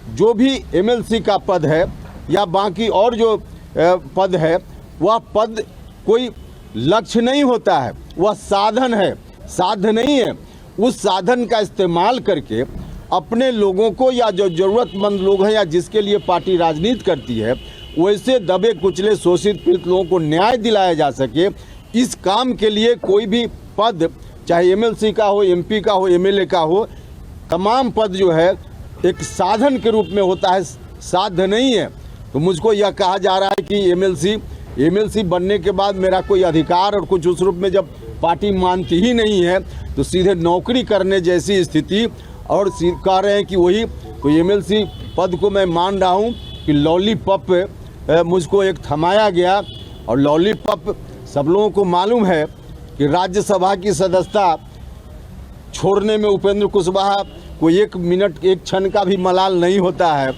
जो भी एमएलसी का पद है या बाकी और जो पद है, वह पद कोई लक्ष्य नहीं होता है, वह साधन है, साध्य नहीं है। उस साधन का इस्तेमाल करके अपने लोगों को या जो ज़रूरतमंद लोग हैं या जिसके लिए पार्टी राजनीति करती है वैसे दबे कुचले शोषित पीड़ित लोगों को न्याय दिलाया जा सके, इस काम के लिए कोई भी पद चाहे एमएलसी का हो, एमपी का हो, एमएलए का हो, तमाम पद जो है एक साधन के रूप में होता है, साध्य नहीं है। तो मुझको यह कहा जा रहा है कि एमएलसी बनने के बाद मेरा कोई अधिकार और कुछ उस रूप में जब पार्टी मानती ही नहीं है तो सीधे नौकरी करने जैसी स्थिति, और कह रहे हैं कि वही तो एमएलसी पद को मैं मान रहा हूँ कि लॉलीपॉप मुझको एक थमाया गया। और लॉलीपॉप सब लोगों को मालूम है कि राज्यसभा की सदस्यता छोड़ने में उपेंद्र कुशवाहा को एक मिनट एक क्षण का भी मलाल नहीं होता है।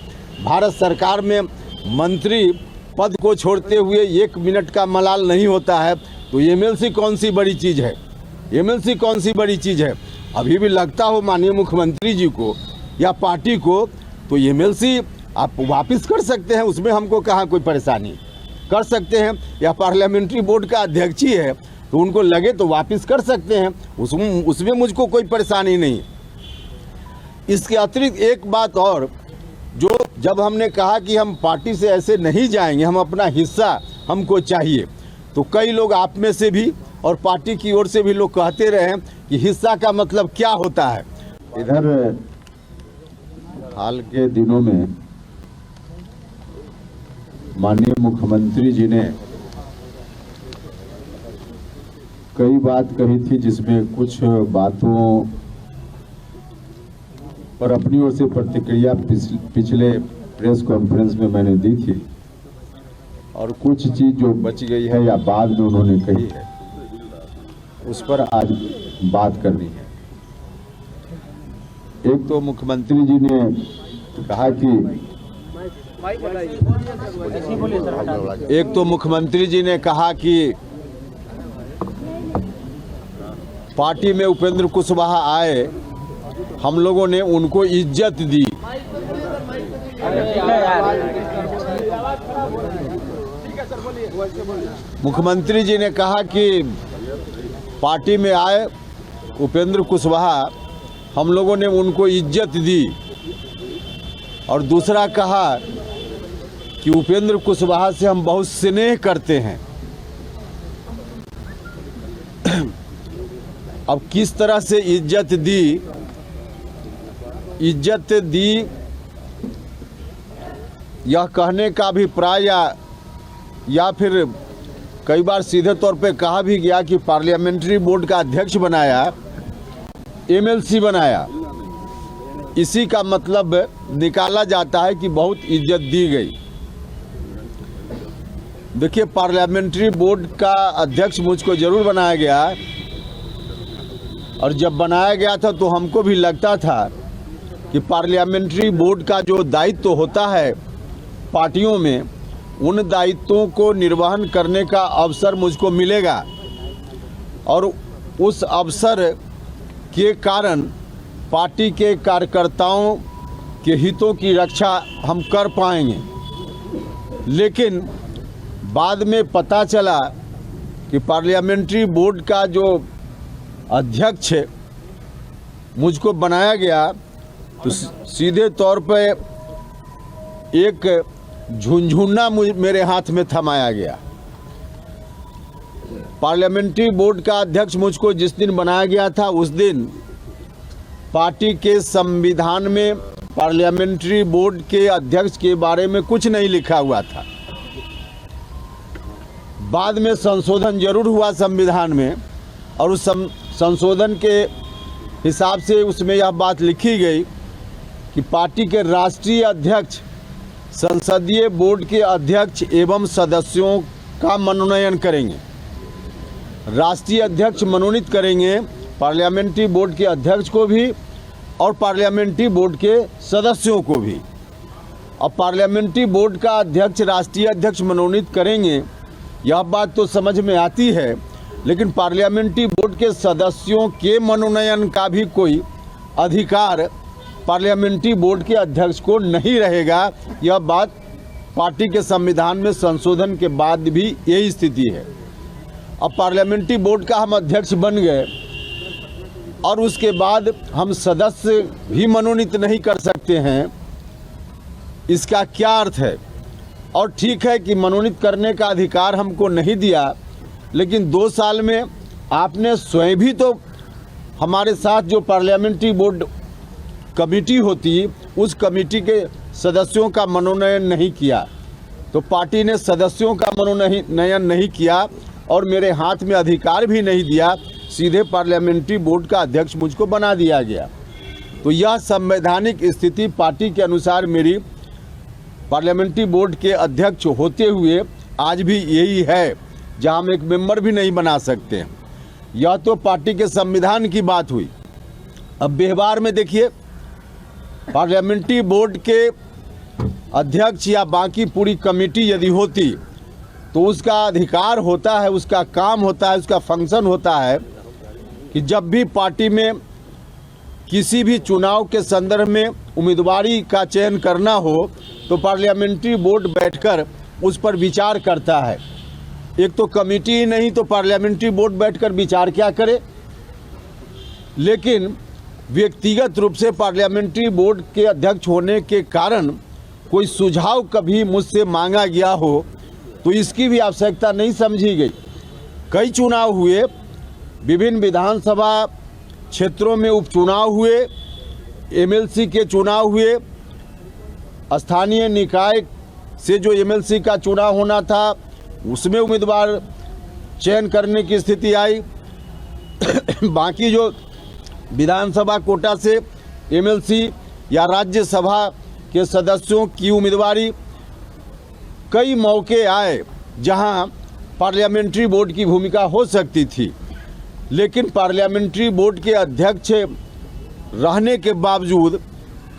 भारत सरकार में मंत्री पद को छोड़ते हुए एक मिनट का मलाल नहीं होता है। तो एमएलसी कौन सी बड़ी चीज़ है? एमएलसी कौन सी बड़ी चीज़ है? अभी भी लगता हो माननीय मुख्यमंत्री जी को या पार्टी को तो एमएलसी आप वापस कर सकते हैं, उसमें हमको कहाँ कोई परेशानी, कर सकते हैं। या पार्लियामेंट्री बोर्ड का अध्यक्ष ही है तो उनको लगे तो वापस कर सकते हैं, उसमें मुझको कोई परेशानी नहीं। इसके अतिरिक्त एक बात और, जो जब हमने कहा कि हम पार्टी से ऐसे नहीं जाएंगे, हम अपना हिस्सा हमको चाहिए, तो कई लोग आप में से भी और पार्टी की ओर से भी लोग कहते रहे कि हिस्सा का मतलब क्या होता है। इधर हाल के दिनों में माननीय मुख्यमंत्री जी ने कई बात कही थी, जिसमें कुछ बातों पर अपनी ओर से प्रतिक्रिया पिछले प्रेस कॉन्फ्रेंस में मैंने दी थी, और कुछ चीज जो बच गई है या बाद में उन्होंने कही है उस पर आज बात करनी है। एक तो मुख्यमंत्री जी ने कहा कि पार्टी में उपेंद्र कुशवाहा आए, हम लोगों ने उनको इज्जत दी। मुख्यमंत्री जी ने कहा कि पार्टी में आए उपेंद्र कुशवाहा, हम लोगों ने उनको इज्जत दी। और दूसरा कहा कि उपेंद्र कुशवाहा से हम बहुत स्नेह करते हैं। अब किस तरह से इज्जत दी यह कहने का अभिप्राय या फिर कई बार सीधे तौर पे कहा भी गया कि पार्लियामेंट्री बोर्ड का अध्यक्ष बनाया, एमएलसी बनाया, इसी का मतलब निकाला जाता है कि बहुत इज्जत दी गई। देखिए, पार्लियामेंट्री बोर्ड का अध्यक्ष मुझको जरूर बनाया गया, और जब बनाया गया था तो हमको भी लगता था कि पार्लियामेंट्री बोर्ड का जो दायित्व होता है पार्टियों में, उन दायित्वों को निर्वहन करने का अवसर मुझको मिलेगा, और उस अवसर के कारण पार्टी के कार्यकर्ताओं के हितों की रक्षा हम कर पाएंगे। लेकिन बाद में पता चला कि पार्लियामेंट्री बोर्ड का जो अध्यक्ष मुझको बनाया गया तो सीधे तौर पे एक झुनझुना मेरे हाथ में थमाया गया। पार्लियामेंट्री बोर्ड का अध्यक्ष मुझको जिस दिन बनाया गया था, उस दिन पार्टी के संविधान में पार्लियामेंट्री बोर्ड के अध्यक्ष के बारे में कुछ नहीं लिखा हुआ था। बाद में संशोधन जरूर हुआ संविधान में, और उस संशोधन के हिसाब से उसमें यह बात लिखी गई कि पार्टी के राष्ट्रीय अध्यक्ष संसदीय बोर्ड के अध्यक्ष एवं सदस्यों का मनोनयन करेंगे। राष्ट्रीय अध्यक्ष मनोनीत करेंगे पार्लियामेंट्री बोर्ड के अध्यक्ष को भी और पार्लियामेंट्री बोर्ड के सदस्यों को भी। अब पार्लियामेंट्री बोर्ड का अध्यक्ष राष्ट्रीय अध्यक्ष मनोनीत करेंगे, यह बात तो समझ में आती है, लेकिन पार्लियामेंट्री बोर्ड के सदस्यों के मनोनयन का भी कोई अधिकार पार्लियामेंट्री बोर्ड के अध्यक्ष को नहीं रहेगा। यह बात पार्टी के संविधान में संशोधन के बाद भी यही स्थिति है। अब पार्लियामेंट्री बोर्ड का हम अध्यक्ष बन गए और उसके बाद हम सदस्य भी मनोनीत नहीं कर सकते हैं, इसका क्या अर्थ है? और ठीक है कि मनोनीत करने का अधिकार हमको नहीं दिया, लेकिन 2 साल में आपने स्वयं भी तो हमारे साथ जो पार्लियामेंट्री बोर्ड कमेटी होती, उस कमेटी के सदस्यों का मनोनयन नहीं किया। तो पार्टी ने सदस्यों का मनोनयन नहीं किया और मेरे हाथ में अधिकार भी नहीं दिया, सीधे पार्लियामेंट्री बोर्ड का अध्यक्ष मुझको बना दिया गया। तो यह संवैधानिक स्थिति पार्टी के अनुसार मेरी पार्लियामेंट्री बोर्ड के अध्यक्ष होते हुए आज भी यही है, जहां हम एक मेंबर भी नहीं बना सकते हैं। यह तो पार्टी के संविधान की बात हुई। अब व्यवहार में देखिए, पार्लियामेंट्री बोर्ड के अध्यक्ष या बाकी पूरी कमेटी यदि होती तो उसका अधिकार होता है, उसका काम होता है, उसका फंक्शन होता है कि जब भी पार्टी में किसी भी चुनाव के संदर्भ में उम्मीदवारी का चयन करना हो तो पार्लियामेंट्री बोर्ड बैठकर उस पर विचार करता है। एक तो कमेटी ही नहीं तो पार्लियामेंट्री बोर्ड बैठकर विचार क्या करे। लेकिन व्यक्तिगत रूप से पार्लियामेंट्री बोर्ड के अध्यक्ष होने के कारण कोई सुझाव कभी मुझसे मांगा गया हो तो इसकी भी आवश्यकता नहीं समझी गई। कई चुनाव हुए, विभिन्न विधानसभा क्षेत्रों में उपचुनाव हुए, एमएलसी के चुनाव हुए, स्थानीय निकाय से जो एमएलसी का चुनाव होना था उसमें उम्मीदवार चयन करने की स्थिति आई। बाकी जो विधानसभा कोटा से एमएलसी या राज्यसभा के सदस्यों की उम्मीदवारी, कई मौके आए जहां पार्लियामेंट्री बोर्ड की भूमिका हो सकती थी। लेकिन पार्लियामेंट्री बोर्ड के अध्यक्ष रहने के बावजूद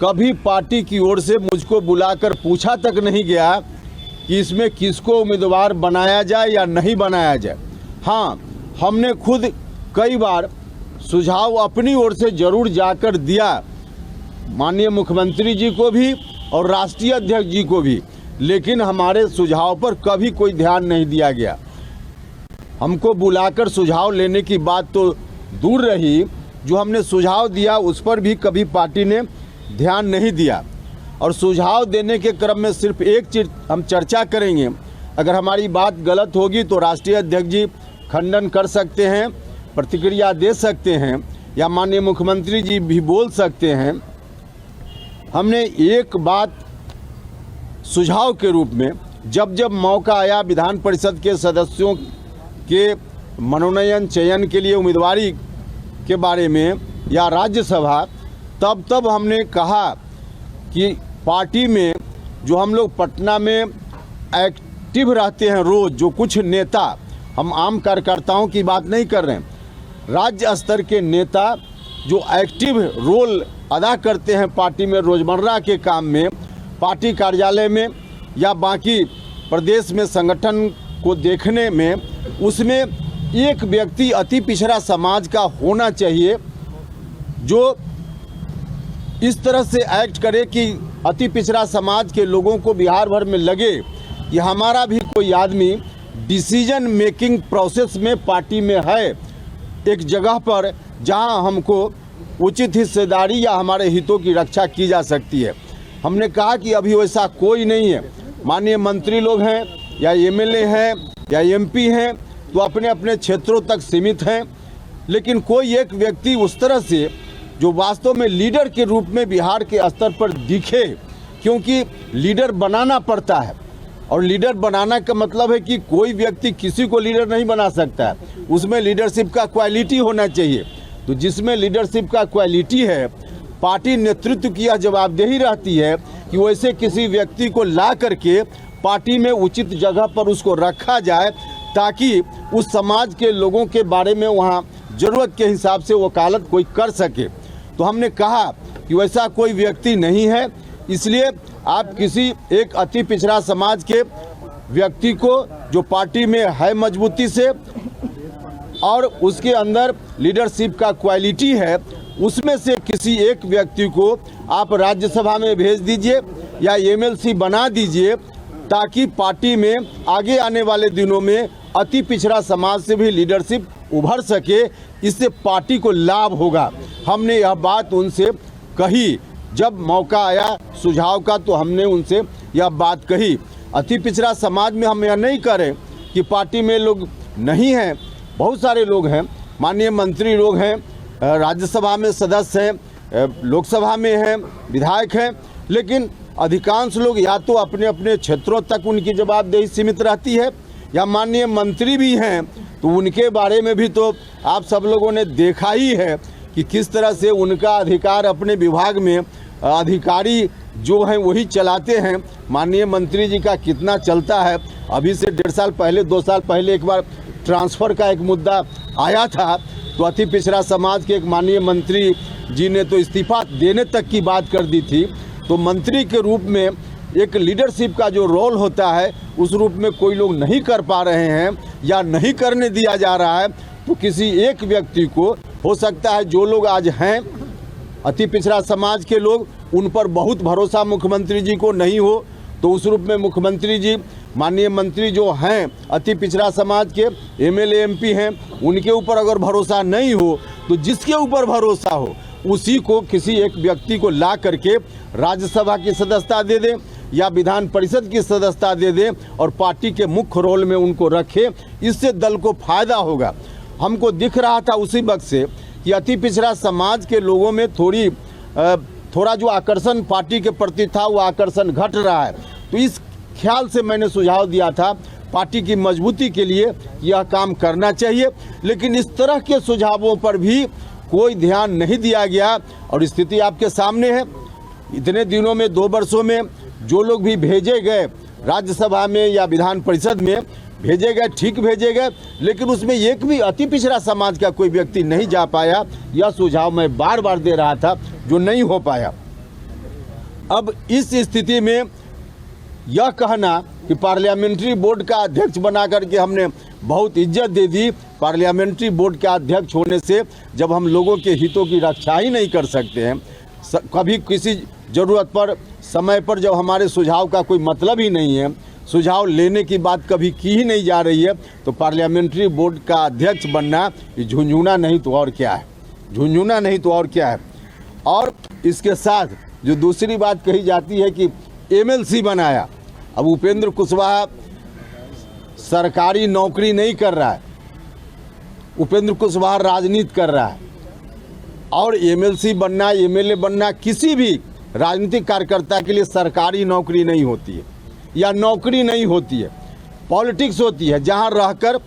कभी पार्टी की ओर से मुझको बुलाकर पूछा तक नहीं गया कि इसमें किसको उम्मीदवार बनाया जाए या नहीं बनाया जाए। हाँ, हमने खुद कई बार सुझाव अपनी ओर से जरूर जाकर दिया, माननीय मुख्यमंत्री जी को भी और राष्ट्रीय अध्यक्ष जी को भी, लेकिन हमारे सुझाव पर कभी कोई ध्यान नहीं दिया गया। हमको बुलाकर सुझाव लेने की बात तो दूर रही, जो हमने सुझाव दिया उस पर भी कभी पार्टी ने ध्यान नहीं दिया। और सुझाव देने के क्रम में सिर्फ एक चीज़ हम चर्चा करेंगे, अगर हमारी बात गलत होगी तो राष्ट्रीय अध्यक्ष जी खंडन कर सकते हैं, प्रतिक्रिया दे सकते हैं, या माननीय मुख्यमंत्री जी भी बोल सकते हैं। हमने एक बात सुझाव के रूप में जब जब मौका आया विधान परिषद के सदस्यों के मनोनयन चयन के लिए उम्मीदवारी के बारे में या राज्यसभा, तब हमने कहा कि पार्टी में जो हम लोग पटना में एक्टिव रहते हैं रोज़, जो कुछ नेता, हम आम कार्यकर्ताओं की बात नहीं कर रहे हैं, राज्य स्तर के नेता जो एक्टिव रोल अदा करते हैं पार्टी में रोज़मर्रा के काम में, पार्टी कार्यालय में या बाकी प्रदेश में संगठन को देखने में, उसमें एक व्यक्ति अति पिछड़ा समाज का होना चाहिए जो इस तरह से एक्ट करे कि अति पिछड़ा समाज के लोगों को बिहार भर में लगे कि हमारा भी कोई आदमी डिसीजन मेकिंग प्रोसेस में पार्टी में है, एक जगह पर जहां हमको उचित हिस्सेदारी या हमारे हितों की रक्षा की जा सकती है। हमने कहा कि अभी वैसा कोई नहीं है। माननीय मंत्री लोग हैं या एमएलए हैं या एमपी हैं तो अपने अपने क्षेत्रों तक सीमित हैं, लेकिन कोई एक व्यक्ति उस तरह से जो वास्तव में लीडर के रूप में बिहार के स्तर पर दिखे, क्योंकि लीडर बनाना पड़ता है और लीडर बनाना का मतलब है कि कोई व्यक्ति किसी को लीडर नहीं बना सकता है, उसमें लीडरशिप का क्वालिटी होना चाहिए। तो जिसमें लीडरशिप का क्वालिटी है, पार्टी नेतृत्व की यह जवाबदेही रहती है कि वैसे किसी व्यक्ति को ला करके पार्टी में उचित जगह पर उसको रखा जाए ताकि उस समाज के लोगों के बारे में वहाँ ज़रूरत के हिसाब से वकालत कोई कर सके। तो हमने कहा कि वैसा कोई व्यक्ति नहीं है, इसलिए आप किसी एक अति पिछड़ा समाज के व्यक्ति को जो पार्टी में है मजबूती से और उसके अंदर लीडरशिप का क्वालिटी है, उसमें से किसी एक व्यक्ति को आप राज्यसभा में भेज दीजिए या एमएलसी बना दीजिए ताकि पार्टी में आगे आने वाले दिनों में अति पिछड़ा समाज से भी लीडरशिप उभर सके, इससे पार्टी को लाभ होगा। हमने यह बात उनसे कही, जब मौका आया सुझाव का तो हमने उनसे यह बात कही। अति पिछड़ा समाज में हम यह नहीं करें कि पार्टी में लोग नहीं हैं, बहुत सारे लोग हैं, माननीय मंत्री लोग हैं, राज्यसभा में सदस्य हैं, लोकसभा में हैं, विधायक हैं, लेकिन अधिकांश लोग या तो अपने अपने क्षेत्रों तक उनकी जवाबदेही सीमित रहती है या माननीय मंत्री भी हैं, तो उनके बारे में भी तो आप सब लोगों ने देखा ही है कि किस तरह से उनका अधिकार अपने विभाग में अधिकारी जो हैं वही चलाते हैं। माननीय मंत्री जी का कितना चलता है। अभी से 1.5 साल पहले 2 साल पहले एक बार ट्रांसफ़र का एक मुद्दा आया था, तो अति पिछड़ा समाज के एक माननीय मंत्री जी ने तो इस्तीफा देने तक की बात कर दी थी। तो मंत्री के रूप में एक लीडरशिप का जो रोल होता है उस रूप में कोई लोग नहीं कर पा रहे हैं या नहीं करने दिया जा रहा है, तो किसी एक व्यक्ति को हो सकता है, जो लोग आज हैं अति पिछड़ा समाज के लोग, उन पर बहुत भरोसा मुख्यमंत्री जी को नहीं हो, तो उस रूप में मुख्यमंत्री जी माननीय मंत्री जो हैं अति पिछड़ा समाज के एमएलए एमपी हैं, उनके ऊपर अगर भरोसा नहीं हो तो जिसके ऊपर भरोसा हो उसी को किसी एक व्यक्ति को ला करके राज्यसभा की सदस्यता दे दें या विधान परिषद की सदस्यता दे दें और पार्टी के मुख्य रोल में उनको रखें। इससे दल को फायदा होगा। हमको दिख रहा था उसी वक्त से कि अति पिछड़ा समाज के लोगों में थोड़ा जो आकर्षण पार्टी के प्रति था वो आकर्षण घट रहा है। तो इस ख्याल से मैंने सुझाव दिया था पार्टी की मजबूती के लिए यह काम करना चाहिए, लेकिन इस तरह के सुझावों पर भी कोई ध्यान नहीं दिया गया और स्थिति आपके सामने है। इतने दिनों में 2 वर्षों में जो लोग भी भेजे गए राज्यसभा में या विधान परिषद में भेजे गए, ठीक भेजे गए, लेकिन उसमें एक भी अति पिछड़ा समाज का कोई व्यक्ति नहीं जा पाया। यह सुझाव मैं बार बार दे रहा था जो नहीं हो पाया। अब इस स्थिति में यह कहना कि पार्लियामेंट्री बोर्ड का अध्यक्ष बना करके हमने बहुत इज्जत दे दी, पार्लियामेंट्री बोर्ड का अध्यक्ष होने से जब हम लोगों के हितों की रक्षा ही नहीं कर सकते हैं, कभी किसी ज़रूरत पर समय पर जब हमारे सुझाव का कोई मतलब ही नहीं है, सुझाव लेने की बात कभी की ही नहीं जा रही है, तो पार्लियामेंट्री बोर्ड का अध्यक्ष बनना ये झुंझुना नहीं तो और क्या है, झुंझुना नहीं तो और क्या है। और इसके साथ जो दूसरी बात कही जाती है कि एमएलसी बनाया। अब उपेंद्र कुशवाहा सरकारी नौकरी नहीं कर रहा है, उपेंद्र कुशवाहा राजनीति कर रहा है और एमएलसी बनना, एमएलए बनना किसी भी राजनीतिक कार्यकर्ता के लिए सरकारी नौकरी नहीं होती है या नौकरी नहीं होती है, पॉलिटिक्स होती है, जहां रहकर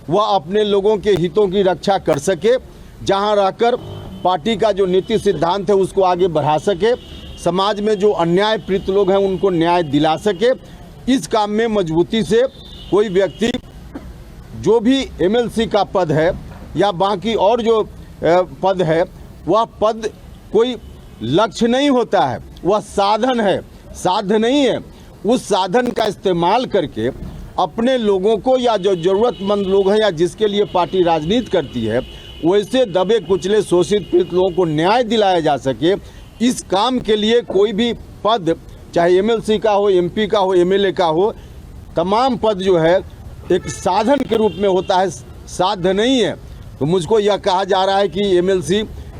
वह अपने लोगों के हितों की रक्षा कर सके, जहां रहकर पार्टी का जो नीति सिद्धांत है उसको आगे बढ़ा सके, समाज में जो अन्याय पीड़ित लोग हैं उनको न्याय दिला सके। इस काम में मजबूती से कोई व्यक्ति जो भी एमएलसी का पद है या बाकी और जो पद है, वह पद कोई लक्ष्य नहीं होता है, वह साधन है, साध्य नहीं है। उस साधन का इस्तेमाल करके अपने लोगों को या जो ज़रूरतमंद लोग हैं या जिसके लिए पार्टी राजनीति करती है वैसे दबे कुचले शोषित पीड़ित लोगों को न्याय दिलाया जा सके। इस काम के लिए कोई भी पद, चाहे एमएलसी का हो, एमपी का हो, एमएलए का हो, तमाम पद जो है एक साधन के रूप में होता है, साध्य नहीं है। तो मुझको यह कहा जा रहा है कि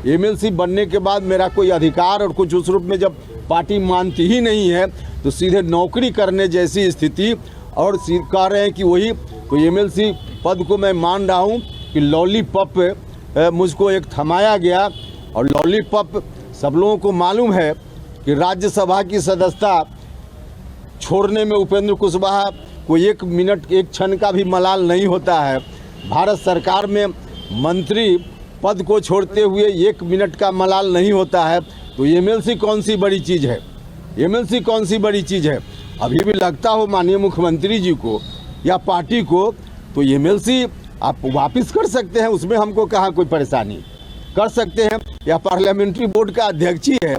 एमएलसी बनने के बाद मेरा कोई अधिकार और कुछ उस रूप में जब पार्टी मानती ही नहीं है तो सीधे नौकरी करने जैसी स्थिति, और कह रहे हैं कि वही तो एमएलसी पद को मैं मान रहा हूँ कि लॉलीपॉप मुझको एक थमाया गया। और लॉलीपॉप सब लोगों को मालूम है कि राज्यसभा की सदस्यता छोड़ने में उपेंद्र कुशवाहा को 1 मिनट 1 क्षण का भी मलाल नहीं होता है। भारत सरकार में मंत्री पद को छोड़ते हुए 1 मिनट का मलाल नहीं होता है, तो एमएलसी कौन सी बड़ी चीज़ है, एमएलसी कौन सी बड़ी चीज़ है। अभी भी लगता हो माननीय मुख्यमंत्री जी को या पार्टी को, तो एमएलसी आप वापस कर सकते हैं, उसमें हमको कहाँ कोई परेशानी, कर सकते हैं, या पार्लियामेंट्री बोर्ड का अध्यक्ष ही है